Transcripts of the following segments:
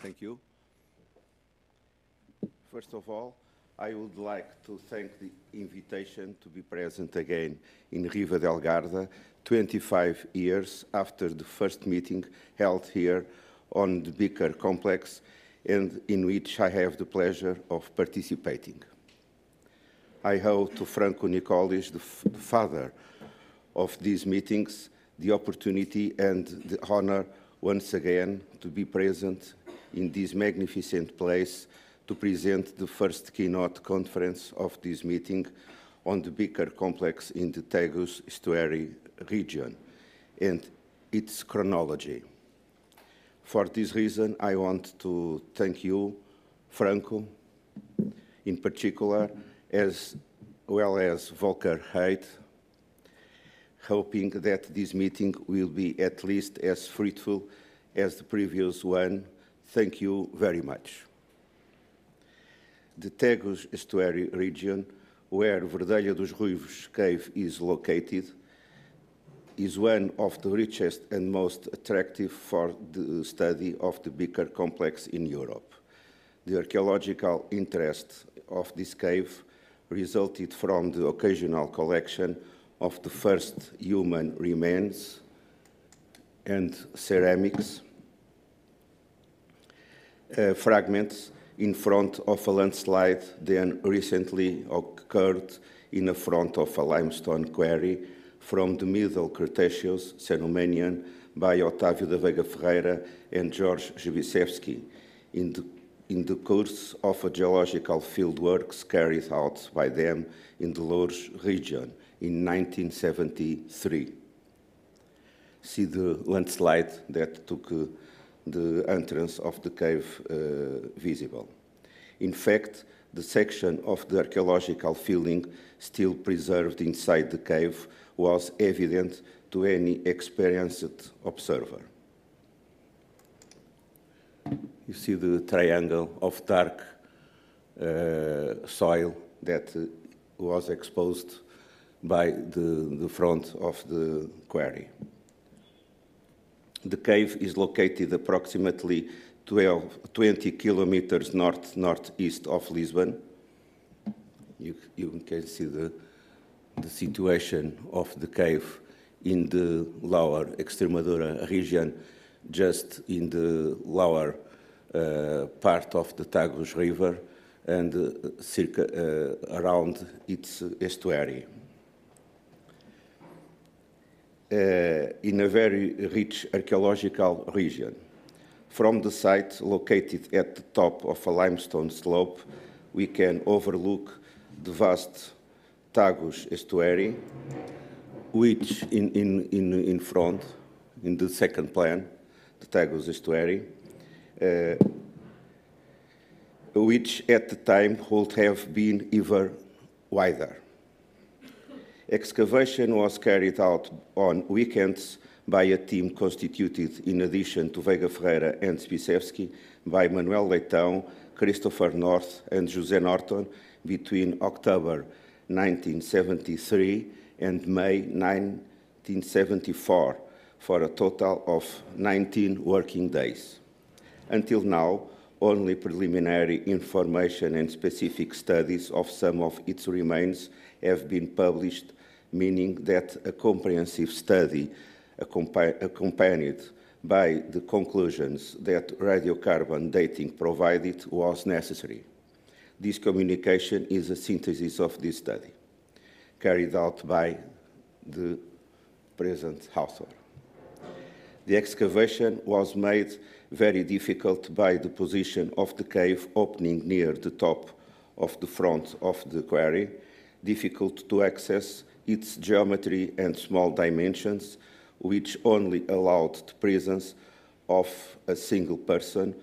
Thank you. First of all, I would like to thank the invitation to be present again in Riva del Garda, 25 years after the first meeting held here on the Beaker Complex, and in which I have the pleasure of participating. I owe to Franco Nicolis, the father of these meetings, the opportunity and the honor once again to be present in this magnificent place to present the first keynote conference of this meeting on the Beaker Complex in the Tagus Estuary region and its chronology. For this reason, I want to thank you, Franco, in particular, as well as Volker Heydt, hoping that this meeting will be at least as fruitful as the previous one. Thank you very much. The Tagus Estuary region, where Verdelha dos Ruivos cave is located, is one of the richest and most attractive for the study of the Beaker Complex in Europe. The archaeological interest of this cave resulted from the occasional collection of the first human remains and ceramics fragments in front of a landslide then recently occurred in the front of a limestone quarry from the Middle Cretaceous, Cenomanian, by Otávio da Veiga Ferreira and George Zbyszewski in the course of a geological fieldworks carried out by them in the Loures region in 1973. See the landslide that took the entrance of the cave visible. In fact, the section of the archaeological fielding still preserved inside the cave was evident to any experienced observer. You see the triangle of dark soil that was exposed by the front of the quarry. The cave is located approximately 20 kilometers northeast of Lisbon. You can see the situation of the cave in the lower Extremadura region, just in the lower part of the Tagus River and circa around its estuary. In a very rich archaeological region. From the site located at the top of a limestone slope, we can overlook the vast Tagus estuary, which in front, in the second plan, the Tagus estuary, which at the time would have been even wider. Excavation was carried out on weekends by a team constituted, in addition to Veiga Ferreira and Zbyszewski, by Manuel Leitão, Christopher North, and José Norton between October 1973 and May 1974, for a total of 19 working days. Until now, only preliminary information and specific studies of some of its remains have been published, meaning that a comprehensive study accompanied by the conclusions that radiocarbon dating provided was necessary. This communication is a synthesis of this study, carried out by the present author. The excavation was made very difficult by the position of the cave opening near the top of the front of the quarry, difficult to access, its geometry and small dimensions, which only allowed the presence of a single person,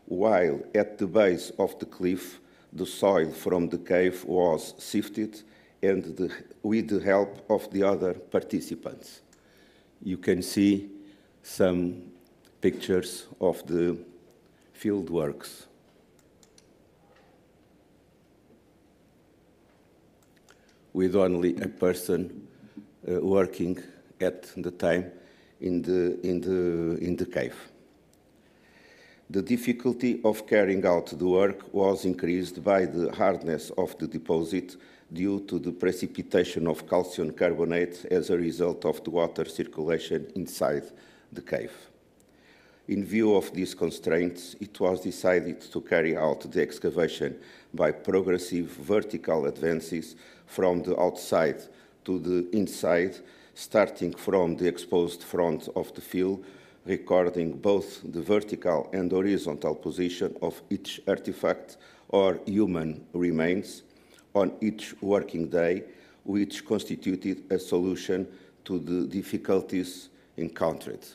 while at the base of the cliff, the soil from the cave was sifted and with the help of the other participants. You can see some pictures of the field works. With only a person working at the time in the cave. The difficulty of carrying out the work was increased by the hardness of the deposit due to the precipitation of calcium carbonate as a result of the water circulation inside the cave. In view of these constraints, it was decided to carry out the excavation by progressive vertical advances from the outside to the inside, starting from the exposed front of the field, recording both the vertical and horizontal position of each artifact or human remains on each working day, which constituted a solution to the difficulties encountered.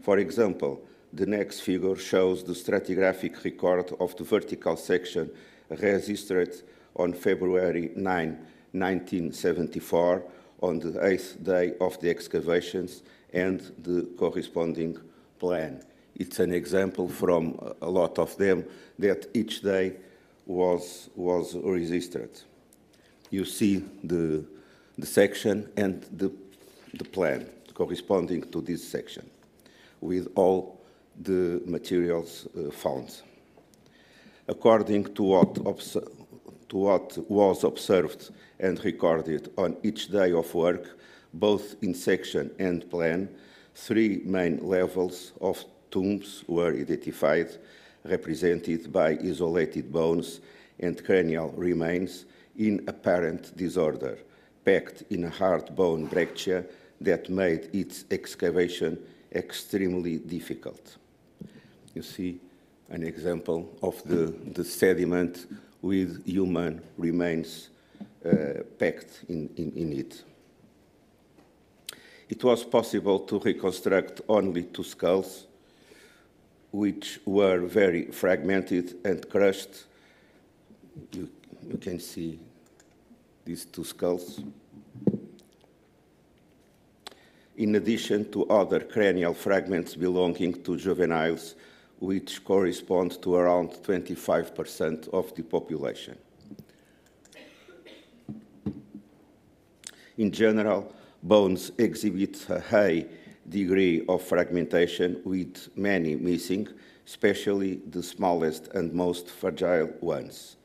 For example, the next figure shows the stratigraphic record of the vertical section registered on February 9, 1974, on the 8th day of the excavations, and the corresponding plan. It's an example from a lot of them that each day was registered. You see the section and the plan corresponding to this section, with all the materials found. According to what was observed and recorded on each day of work, both in section and plan, 3 main levels of tombs were identified, represented by isolated bones and cranial remains in apparent disorder, packed in a hard bone breccia that made its excavation extremely difficult. You see an example of the sediment with human remains packed in it. It was possible to reconstruct only 2 skulls, which were very fragmented and crushed. You can see these 2 skulls. In addition to other cranial fragments belonging to juveniles, which correspond to around 25% of the population. In general, bones exhibit a high degree of fragmentation, with many missing, especially the smallest and most fragile ones.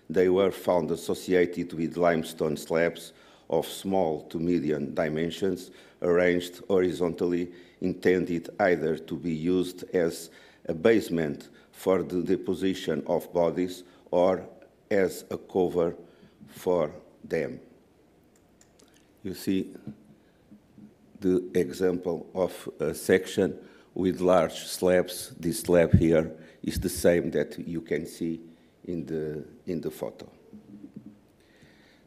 They were found associated with limestone slabs of small to medium dimensions, arranged horizontally, intended either to be used as a basement for the deposition of bodies or as a cover for them. You see the example of a section with large slabs. This slab here is the same that you can see in the photo.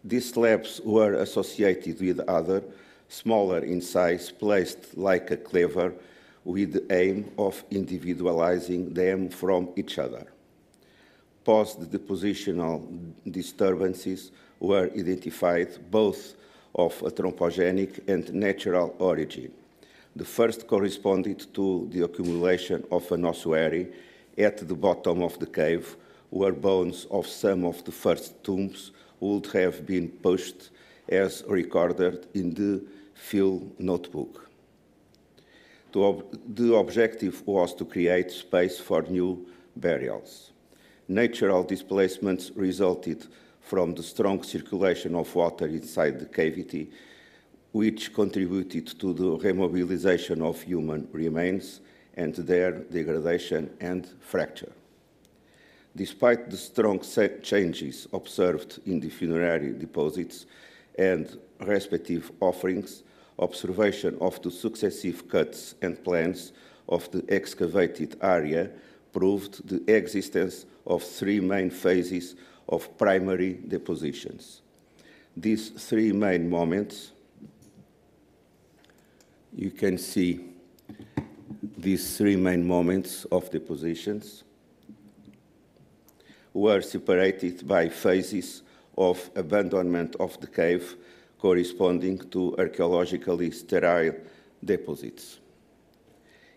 These slabs were associated with other, smaller in size, placed like a clever, with the aim of individualizing them from each other. Post-depositional disturbances were identified, both of a thrombogenic and natural origin. The first corresponded to the accumulation of an ossuary at the bottom of the cave, where bones of some of the first tombs would have been pushed, as recorded in the field notebook. The objective was to create space for new burials. Natural displacements resulted from the strong circulation of water inside the cavity, which contributed to the remobilization of human remains and their degradation and fracture. Despite the strong changes observed in the funerary deposits and respective offerings, observation of the successive cuts and plans of the excavated area proved the existence of 3 main phases of primary depositions. These 3 main moments, you can see these 3 main moments of depositions, were separated by phases of abandonment of the cave corresponding to archaeologically sterile deposits.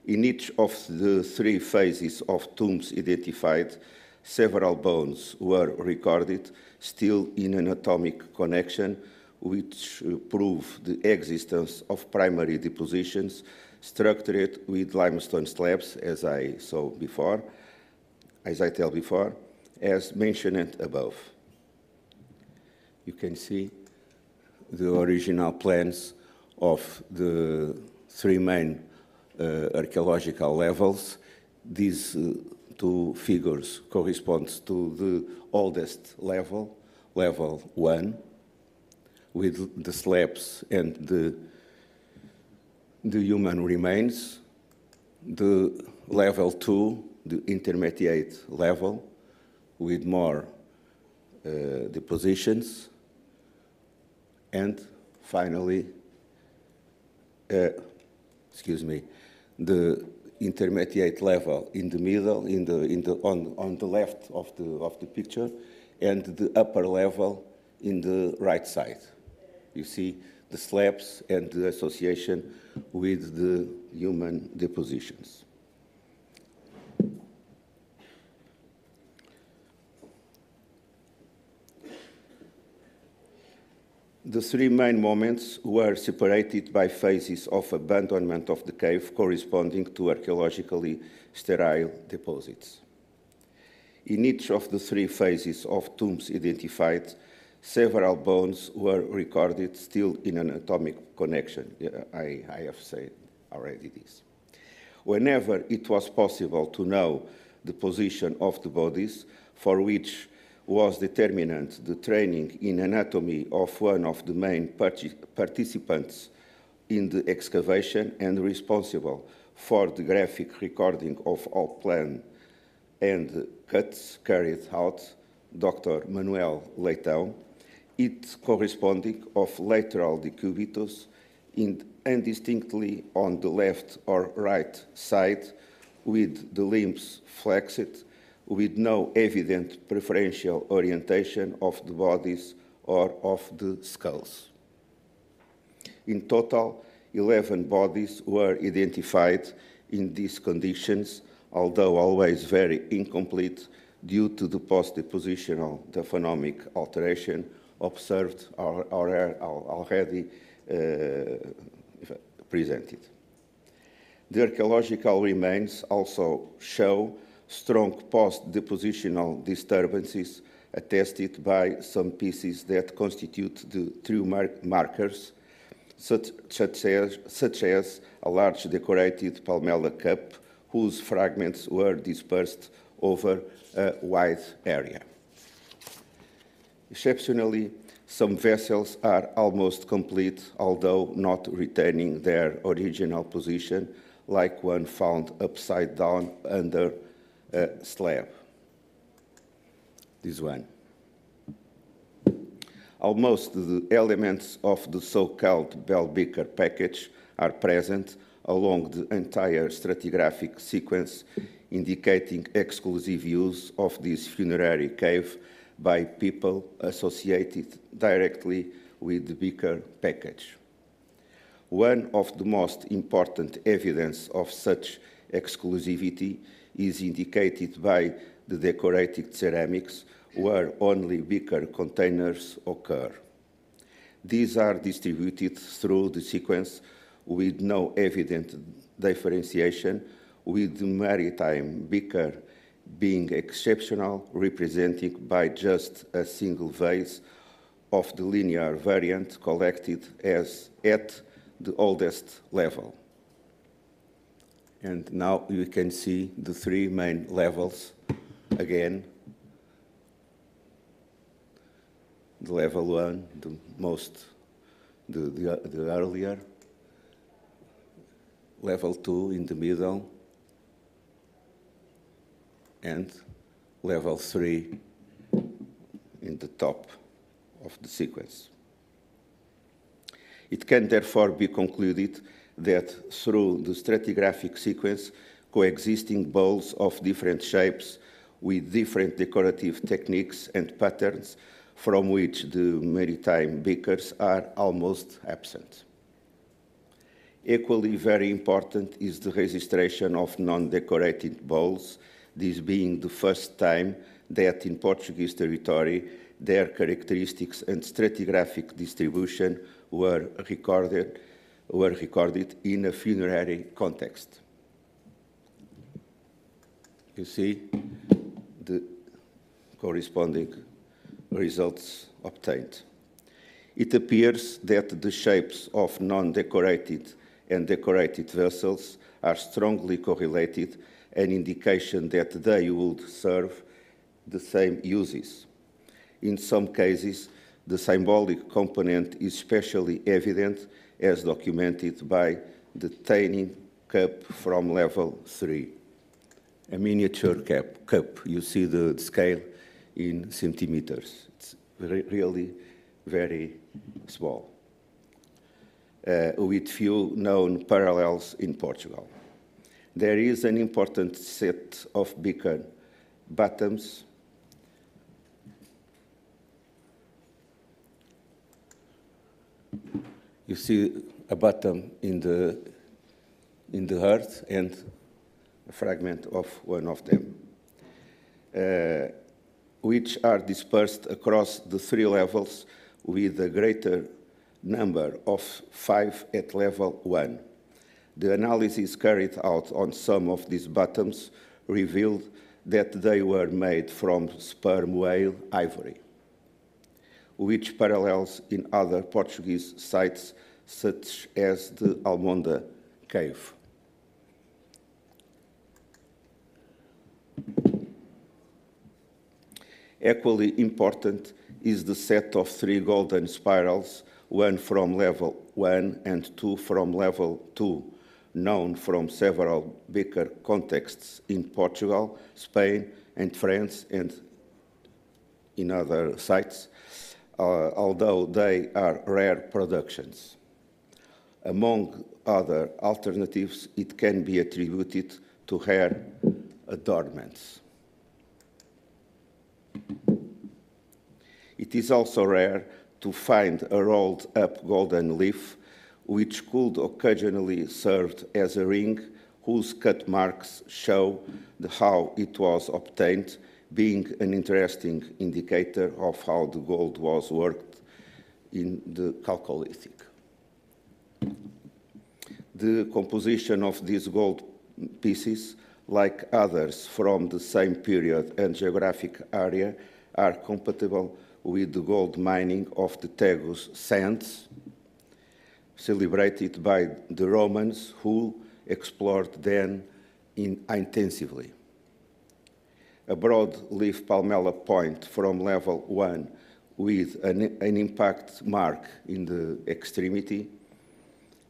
In each of the 3 phases of tombs identified, several bones were recorded, still in anatomic connection, which prove the existence of primary depositions structured with limestone slabs, as I tell before, as mentioned above. You can see the original plans of the three main archaeological levels. These two figures correspond to the oldest level, level 1, with the slabs and the human remains. The level 2, the intermediate level, with more depositions. And finally, the intermediate level in the middle, on the left of the picture, and the upper level in the right side. You see the slabs and the association with the human depositions. The three main moments were separated by phases of abandonment of the cave corresponding to archaeologically sterile deposits. In each of the three phases of tombs identified, several bones were recorded still in anatomic connection. I have said already this. Whenever it was possible to know the position of the bodies, for which was determinant the training in anatomy of one of the main participants in the excavation and responsible for the graphic recording of all plans and cuts carried out, Dr. Manuel Leitão, it corresponding of lateral decubitus indistinctly on the left or right side with the limbs flexed, with no evident preferential orientation of the bodies or of the skulls. In total, 11 bodies were identified in these conditions, although always very incomplete due to the post-depositional taphonomic alteration observed or already presented. The archaeological remains also show strong post-depositional disturbances attested by some pieces that constitute the true markers, such as a large decorated palmella cup whose fragments were dispersed over a wide area. Exceptionally, some vessels are almost complete, although not retaining their original position, like one found upside down under a slab. This one. Almost the elements of the so-called Bell-Beaker package are present along the entire stratigraphic sequence, indicating exclusive use of this funerary cave by people associated directly with the Beaker package. One of the most important evidence of such exclusivity is indicated by the decorated ceramics where only Beaker containers occur. These are distributed through the sequence with no evident differentiation, with the maritime Beaker being exceptional, representing by just a single vase of the linear variant collected as at the oldest level. And now you can see the three main levels again. The level 1, the earlier, level 2 in the middle, and level 3 in the top of the sequence. It can therefore be concluded that through the stratigraphic sequence, coexisting bowls of different shapes with different decorative techniques and patterns from which the maritime beakers are almost absent. Equally very important is the registration of non-decorated bowls, this being the first time that in Portuguese territory their characteristics and stratigraphic distribution were recorded were recorded in a funerary context. You see the corresponding results obtained. It appears that the shapes of non-decorated and decorated vessels are strongly correlated, an indication that they would serve the same uses. In some cases, the symbolic component is especially evident, as documented by the tiny cup from level 3. A miniature cup. You see the scale in centimeters. It's really very small, with few known parallels in Portugal. There is an important set of beaker bottoms you see a bottom in the earth and a fragment of one of them, which are dispersed across the 3 levels with a greater number of 5 at level 1. The analysis carried out on some of these bottoms revealed that they were made from sperm whale ivory, which parallels in other Portuguese sites such as the Almonda Cave. Equally important is the set of 3 golden spirals, one from level 1 and 2 from level 2, known from several beaker contexts in Portugal, Spain, and France, and in other sites, although they are rare productions. Among other alternatives, it can be attributed to hair adornments. It is also rare to find a rolled-up golden leaf, which could occasionally serve as a ring whose cut marks show how it was obtained, being an interesting indicator of how the gold was worked in the Chalcolithic. The composition of these gold pieces, like others from the same period and geographic area, are compatible with the gold mining of the Tagus sands, celebrated by the Romans, who explored them intensively. A broad-leaf palmella point from level 1 with an impact mark in the extremity,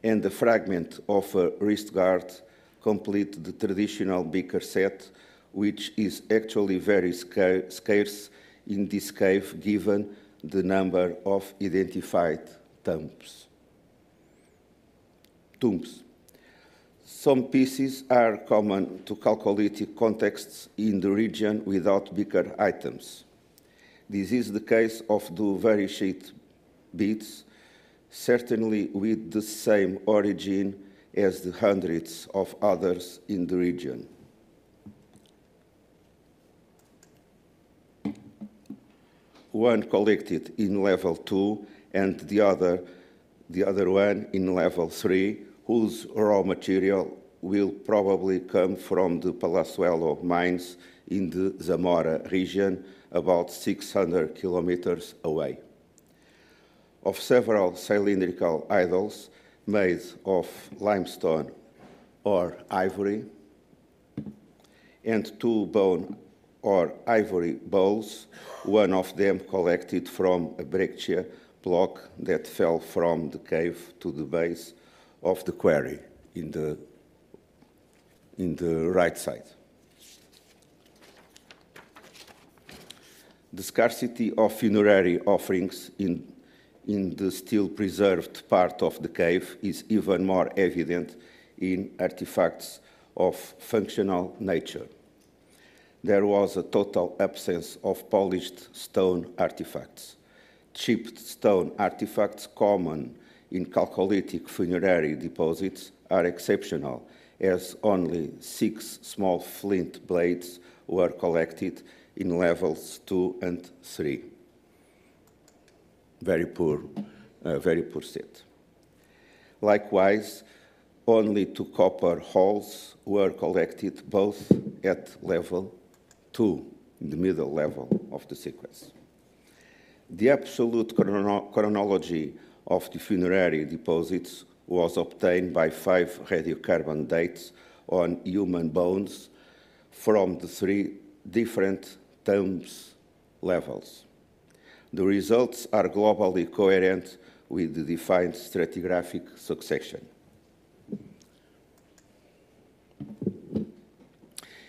and the fragment of a wrist guard complete the traditional beaker set, which is actually very scarce in this cave given the number of identified tombs. Some pieces are common to Chalcolithic contexts in the region without beaker items. This is the case of the very sheet beads, certainly with the same origin as the hundreds of others in the region. One collected in level 2 and the other one in level 3, whose raw material will probably come from the Palazuelo mines in the Zamora region, about 600 kilometers away. Of several cylindrical idols made of limestone or ivory, and 2 bone or ivory bowls, one of them collected from a breccia block that fell from the cave to the base of the quarry in the right side. The scarcity of funerary offerings in the still preserved part of the cave is even more evident in artifacts of functional nature. There was a total absence of polished stone artifacts. Chipped stone artifacts common in Chalcolithic funerary deposits are exceptional, as only 6 small flint blades were collected in levels 2 and 3. Very poor set. Likewise, only 2 copper holes were collected, both at level 2, in the middle level of the sequence. The absolute chronology of the funerary deposits was obtained by 5 radiocarbon dates on human bones from the 3 different tombs levels. The results are globally coherent with the defined stratigraphic succession.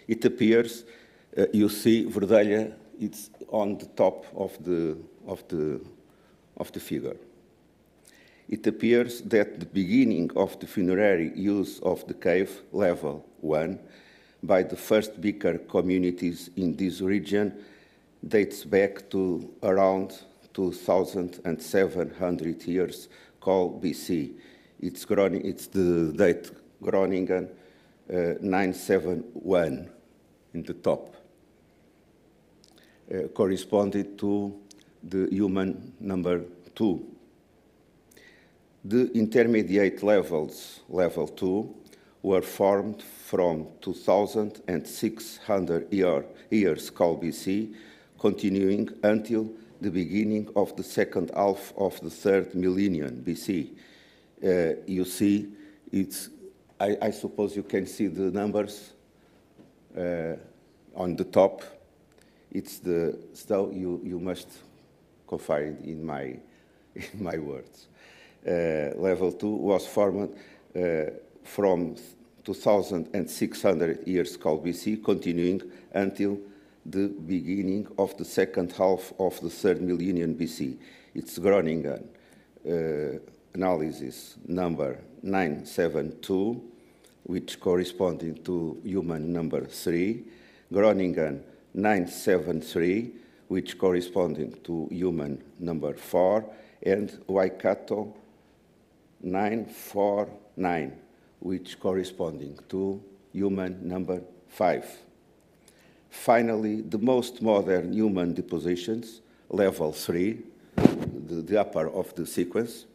It appears, you see Verdelha, it's on the top of the figure. It appears that the beginning of the funerary use of the cave, level 1, by the first Beaker communities in this region dates back to around 2,700 years, called BC. It's the date Groningen 971 in the top, corresponded to the human number 2. The intermediate levels, level 2, were formed from 2,600 years, called BC, continuing until the beginning of the second half of the 3rd millennium BC. You see, I suppose you can see the numbers on the top. So you must confide in my words. Level 2 was formed from 2,600 years, called BC, continuing until the beginning of the second half of the 3rd millennium BC. It's Groningen analysis number 972, which corresponding to human number 3, Groningen 973, which corresponding to human number 4, and Waikato 949, which corresponding to human number 5. Finally, the most modern human depositions, level 3, the upper of the sequence,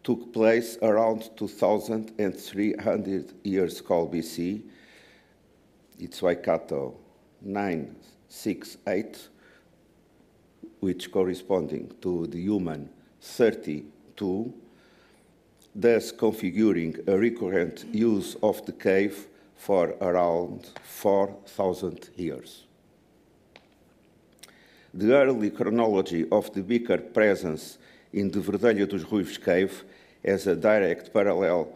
took place around 2,300 years, called BC. It's Waikato 968, which corresponding to the human 32, thus configuring a recurrent use of the cave for around 4,000 years. The early chronology of the Beaker presence in the Verdelha dos Ruivos cave has a direct parallel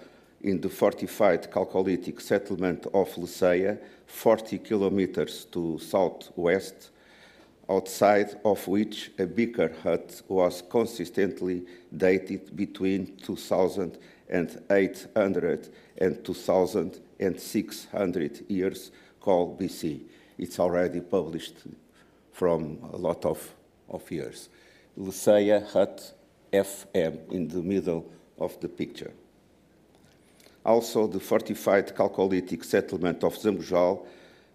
in the fortified Chalcolithic settlement of Leseia, 40 kilometers to southwest, outside of which a Beaker hut was consistently dated between 2,800 and 2,600 years, called BC. It's already published from a lot of years. Leseia hut FM in the middle of the picture. Also, the fortified Chalcolithic settlement of Zambojal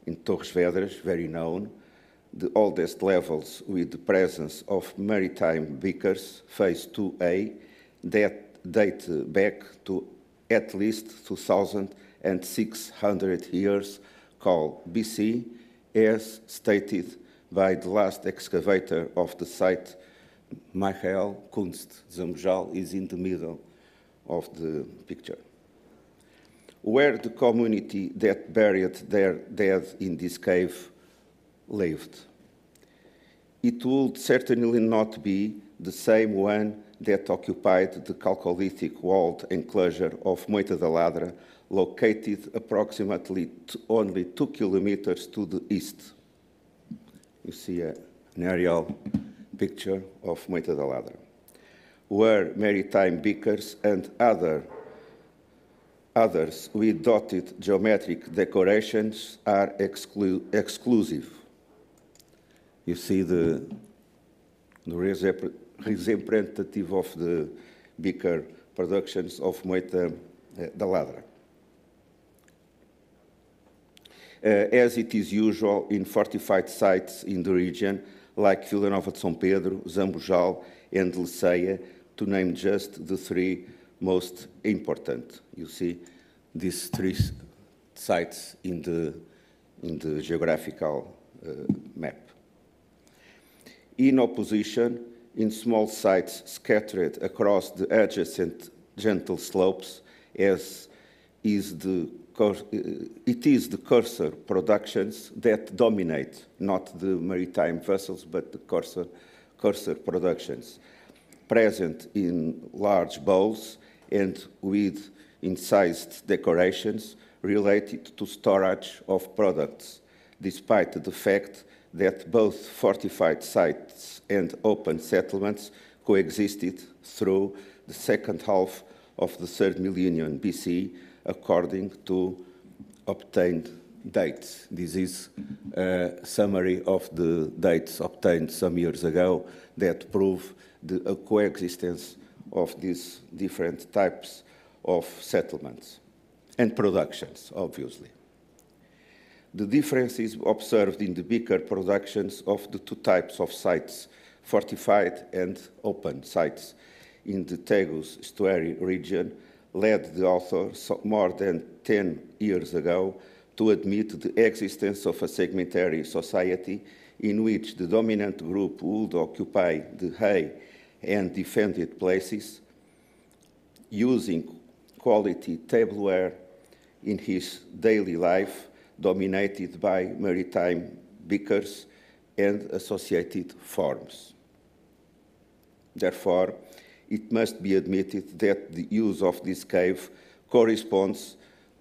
in Torres Vedras, very known, the oldest levels with the presence of maritime beakers, phase 2A, that date back to at least 2,600 years, called BC, as stated by the last excavator of the site, Michael Kunst. Zambojal is in the middle of the picture. Where the community that buried their dead in this cave lived. It would certainly not be the same one that occupied the Chalcolithic walled enclosure of Moita da Ladra, located approximately only 2 kilometers to the east. You see an aerial picture of Moita da Ladra, where maritime beakers and others with dotted geometric decorations are exclusive. You see the representative of the beaker productions of Moita da Ladra. As it is usual in fortified sites in the region, like Vila Nova de São Pedro, Zambojal, and Leseia, to name just the three most important. You see these three sites in the geographical map. In opposition, in small sites scattered across the adjacent gentle slopes, it is the coarser productions that dominate, not the maritime vessels, but the coarser productions, present in large bowls and with incised decorations related to storage of products, despite the fact that both fortified sites and open settlements coexisted through the second half of the 3rd millennium BC, according to obtained dates. This is a summary of the dates obtained some years ago that prove the coexistence of these different types of settlements and productions, obviously. The differences observed in the beaker productions of the two types of sites, fortified and open sites, in the Tagus estuary region led the author more than 10 years ago to admit the existence of a segmentary society in which the dominant group would occupy the high and defended places, using quality tableware in his daily life, dominated by maritime beakers and associated forms. Therefore, it must be admitted that the use of this cave corresponds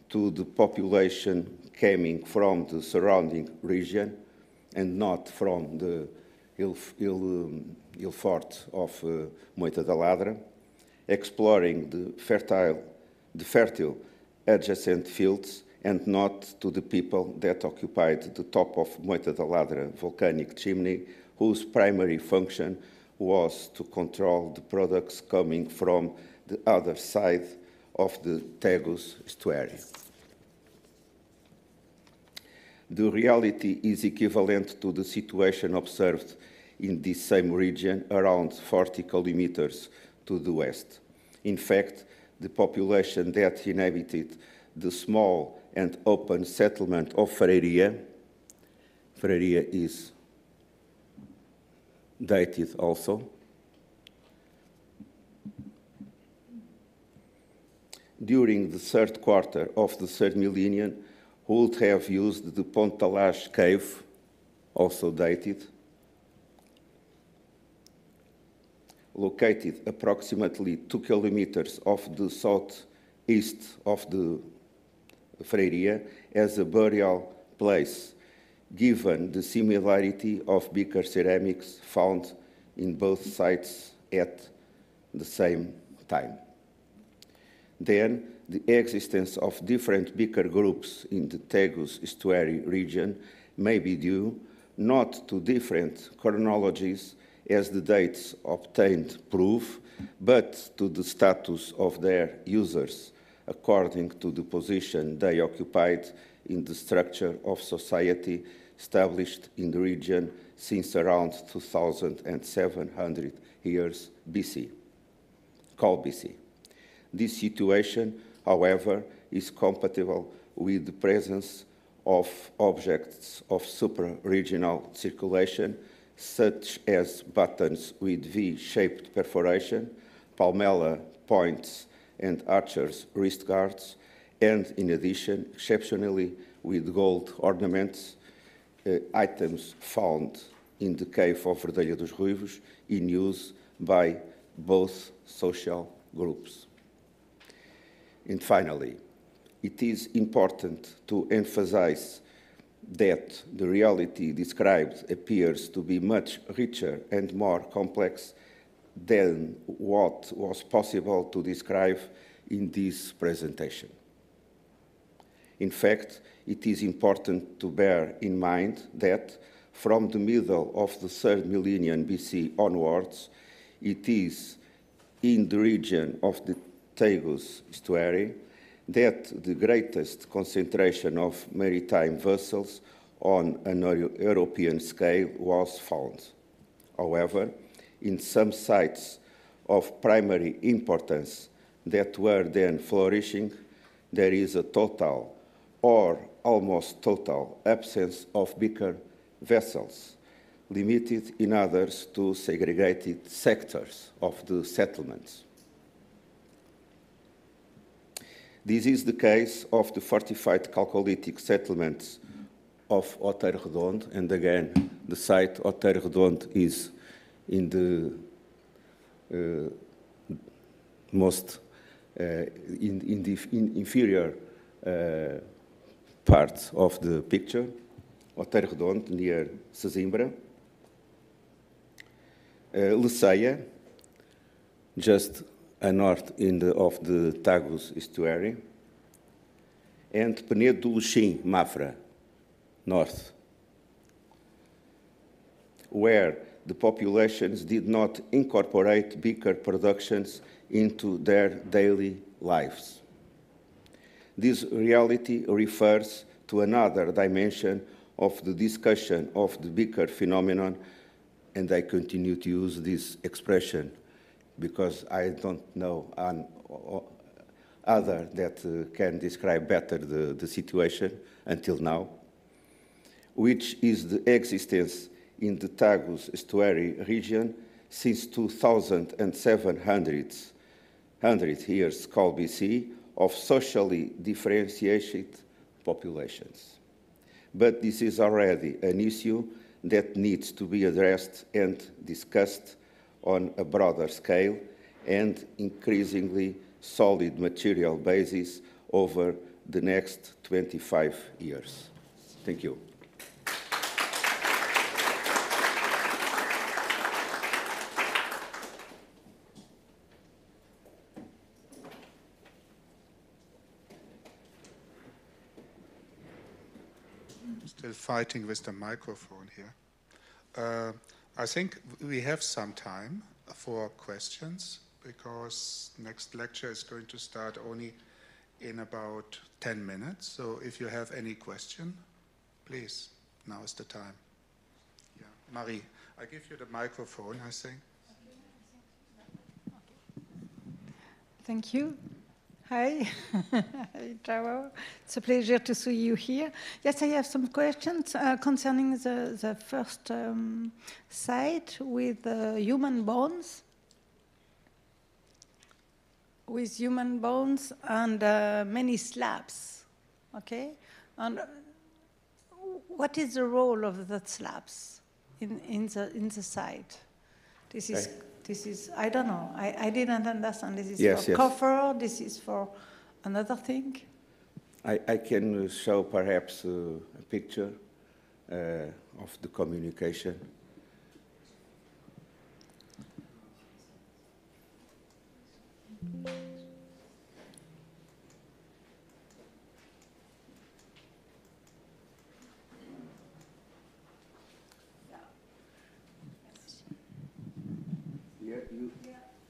to the population coming from the surrounding region and not from the hill fort of Moita da Ladra, exploring the fertile adjacent fields and not to the people that occupied the top of Moita da Ladra volcanic chimney, whose primary function was to control the products coming from the other side of the Tagus estuary. The reality is equivalent to the situation observed in this same region around 40 kilometers to the west. In fact, the population that inhabited the small and open settlement of Freiria is dated also, during the 3rd quarter of the 3rd millennium, would have used the Pontalage cave, also dated, located approximately 2 kilometers off the southeast of the Freiria, as a burial place, given the similarity of beaker ceramics found in both sites at the same time. Then, the existence of different beaker groups in the Tagus estuary region may be due not to different chronologies, as the dates obtained prove, but to the status of their users, according to the position they occupied in the structure of society established in the region since around 2,700 years BC, called BC. This situation, however, is compatible with the presence of objects of supra-regional circulation, such as buttons with V-shaped perforation, palmella points, and archers' wrist guards, and in addition, exceptionally with gold ornaments, items found in the cave of Verdelha dos Ruivos in use by both social groups. And finally, it is important to emphasize that the reality described appears to be much richer and more complex than what was possible to describe in this presentation. In fact, it is important to bear in mind that from the middle of the 3rd millennium BC onwards, it is in the region of the Tagus estuary that the greatest concentration of maritime vessels on an European scale was found. However, in some sites of primary importance that were then flourishing, there is a total or almost total absence of bigger vessels, limited in others to segregated sectors of the settlements. This is the case of the fortified Chalcolithic settlements of Outeiro Redondo, and again, the site Outeiro Redondo is in the inferior part of the picture, Outeiro Redondo, near Sesimbra. Leceia, just north of the Tagus estuary, and Penedo do Luxim, Mafra, north, where the populations did not incorporate bigger productions into their daily lives. This reality refers to another dimension of the discussion of the bigger phenomenon, and I continue to use this expression because I don't know other that can describe better the situation until now, which is the existence in the Tagus estuary region since 2700 years called BC of socially differentiated populations. But this is already an issue that needs to be addressed and discussed on a broader scale and increasingly solid material basis over the next 25 years. Thank you. Still fighting with the microphone here. I think we have some time for questions because next lecture is going to start only in about 10 minutes. So if you have any question, please, now is the time. Yeah. Marie, I give you the microphone, I think. Thank you. Hi. Hi, João. It's a pleasure to see you here. Yes, I have some questions concerning the first site with human bones. With human bones and many slabs, okay? And what is the role of the slabs in the site? This is, I don't know, I didn't understand. This is for coffer, this is for another thing? I can show perhaps a picture of the communication.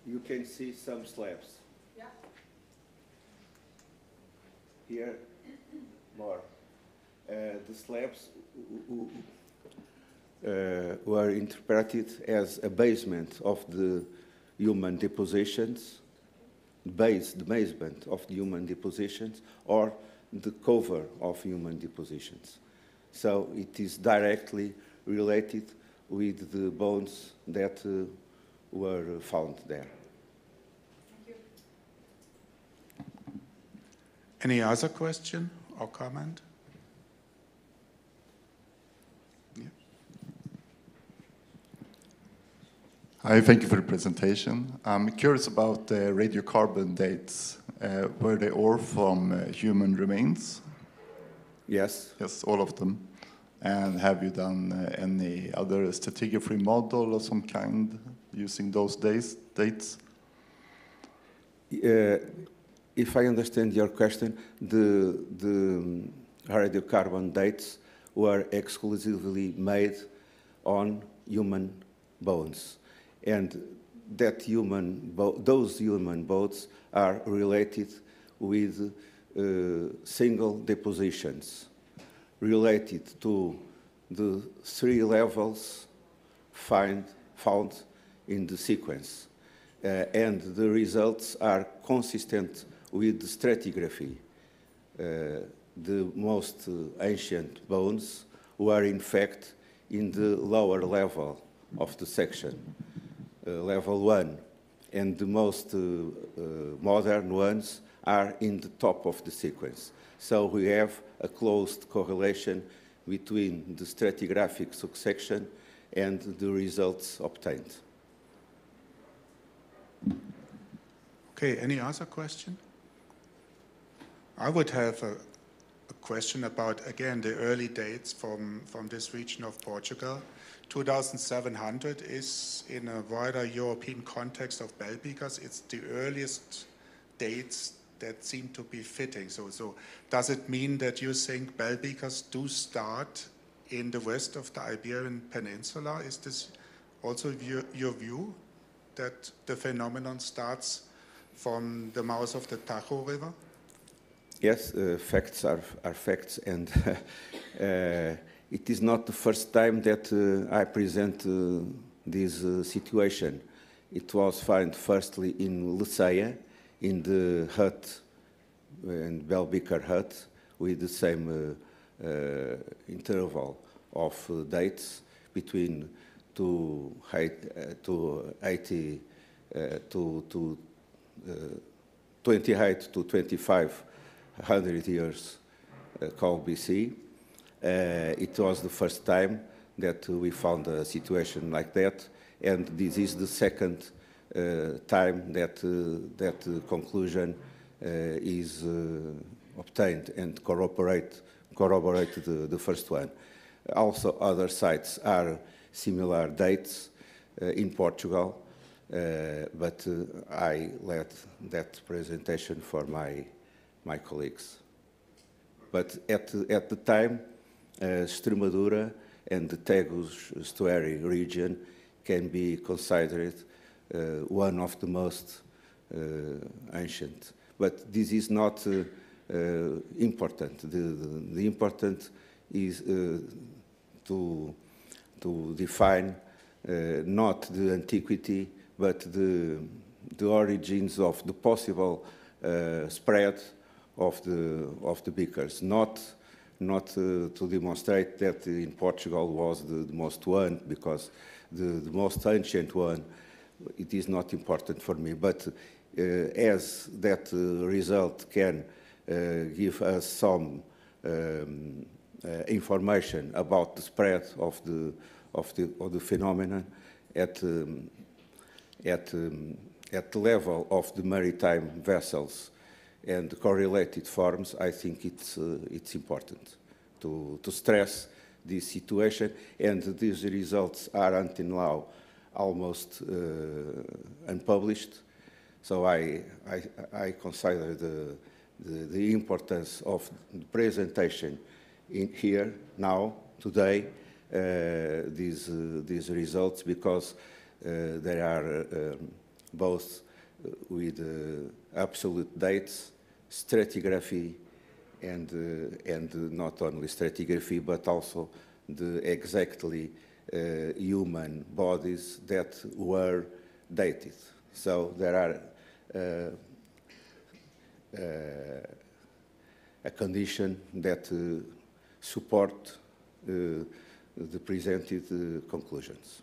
You can see some slabs. Yeah. Here, more. The slabs were interpreted as a basement of the human depositions, the basement of the human depositions, or the cover of human depositions. So it is directly related with the bones that were found there. Thank you. Any other question or comment? Yeah. Hi, thank you for the presentation. I'm curious about the radiocarbon dates. Were they all from human remains? Yes. Yes, all of them. And have you done any other stratigraphy model of some kind using those dates? If I understand your question, the radiocarbon dates were exclusively made on human bones. And that those human bones are related with single depositions related to the 3 levels found in the sequence. and the results are consistent with the stratigraphy. The most ancient bones were in fact in the lower level of the section, level 1, and the most modern ones are in the top of the sequence. So we have a closed correlation between the stratigraphic succession and the results obtained. Okay, any other question? I would have a question about, again, the early dates from this region of Portugal. 2700 is, in a wider European context of bell beakers, it's the earliest dates that seem to be fitting. So does it mean that you think bell beakers do start in the west of the Iberian Peninsula? Is this also your view, that the phenomenon starts from the mouth of the Tajo River? Yes, facts are facts, and it is not the first time that I present this situation. It was found firstly in Luceia, in the hut, in bell beaker hut, with the same interval of dates between 28 to 2500 years called BC. It was the first time that we found a situation like that, and this is the second time that that conclusion is obtained and corroborated the first one. Also, other sites are similar dates in Portugal, but I led that presentation for my colleagues. But at the time, Extremadura and the Tagus estuary region can be considered one of the most ancient. But this is not important. The important is to define not the antiquity, but the origins of the possible spread of the beakers, not to demonstrate that in Portugal was the most one, because the most ancient one, it is not important for me. But as that result can give us some information about the spread of the phenomenon at the level of the maritime vessels and correlated forms, I think it's important to stress this situation, and these results are until now almost unpublished. So I consider the importance of the presentation in here now today these results, because they are both with absolute dates, stratigraphy, and not only stratigraphy, but also the exactly human bodies that were dated. So there are a condition that support the presented conclusions.